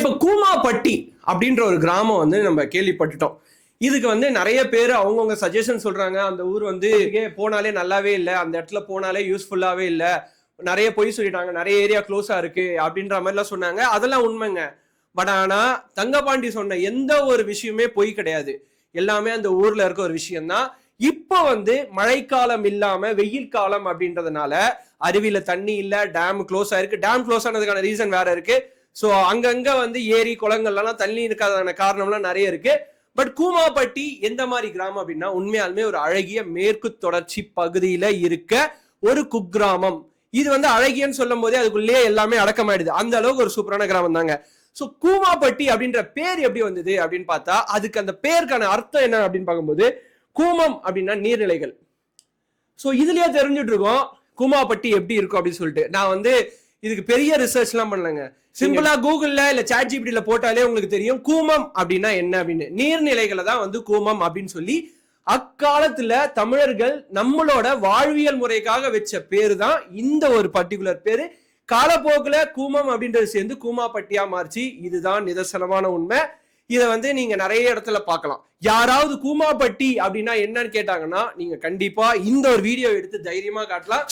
இப்ப கூமாப்பட்டி அப்படின்ற ஒரு கிராமம் வந்து நம்ம கேள்விப்பட்டுட்டோம். இதுக்கு வந்து நிறைய பேர் அவங்கவுங்க சஜஷன் சொல்றாங்க. அந்த ஊர் வந்து போனாலே நல்லாவே இல்லை, அந்த இடத்துல போனாலே யூஸ்ஃபுல்லாவே இல்லை, நிறைய பொய் சொல்லிட்டாங்க, நிறைய ஏரியா க்ளோஸா இருக்கு அப்படின்ற மாதிரிலாம் சொன்னாங்க. அதெல்லாம் உண்மைங்க. பட் ஆனா தங்கபாண்டி சொன்ன எந்த ஒரு விஷயமே பொய் கிடையாது. எல்லாமே அந்த ஊர்ல இருக்க ஒரு விஷயம் தான். இப்போ வந்து மழைக்காலம் இல்லாம வெயில் காலம் அப்படின்றதுனால அருவியில தண்ணி இல்ல, டேம் க்ளோஸ் ஆயிருக்கு. டேம் க்ளோஸ் ஆனதுக்கான ரீசன் வேற இருக்கு. ஸோ அங்கங்க வந்து ஏரி குளங்கள்லாம் தண்ணி இருக்காதான காரணம்லாம் நிறைய இருக்கு. பட் கூமாப்பட்டி எந்த மாதிரி கிராமம் அப்படின்னா உண்மையாலுமே ஒரு அழகிய மேற்கு தொடர்ச்சி பகுதியில இருக்க ஒரு குக்கிராமம். இது வந்து அழகியன்னு சொல்லும் போதே அதுக்குள்ளேயே எல்லாமே அடக்கமாயிடுது. அந்த அளவுக்கு ஒரு சூப்பரான கிராமம் தாங்க. ஸோ கூமாப்பட்டி அப்படின்ற பேர் எப்படி வந்தது அப்படின்னு பார்த்தா அதுக்கு அந்த பேருக்கான அர்த்தம் என்ன அப்படின்னு பார்க்கும்போது கூமம் அப்படின்னா நீர்நிலைகள். ஸோ இதுலயே தெரிஞ்சுட்டு இருக்கோம் கூமாப்பட்டி எப்படி இருக்கும் அப்படின்னு சொல்லிட்டு. நான் வந்து இதுக்கு பெரிய ரிசர்ச் எல்லாம் பண்ணலங்க. சிம்பிளா கூகுள்ல இல்ல சாட் ஜிபிடில போட்டாலே உங்களுக்கு தெரியும் கூமம் அப்படின்னா என்ன அப்படின்னு. நீர்நிலைகளை தான் வந்து கூமம் அப்படின்னு சொல்லி அக்காலத்துல தமிழர்கள் நம்மளோட வாழ்வியல் முறைக்காக வச்ச பேரு தான் இந்த ஒரு பர்டிகுலர் பேரு. காலப்போக்குல கூமம் அப்படின்றது சேர்ந்து கூமாப்பட்டியா மாறிச்சு. இதுதான் நிதர்சனமான உண்மை. இதை வந்து நீங்க நிறைய இடத்துல பார்க்கலாம். யாராவது கூமாப்பட்டி அப்படின்னா என்னன்னு கேட்டாங்கன்னா நீங்க கண்டிப்பா இந்த ஒரு வீடியோ எடுத்து தைரியமா காட்டலாம்.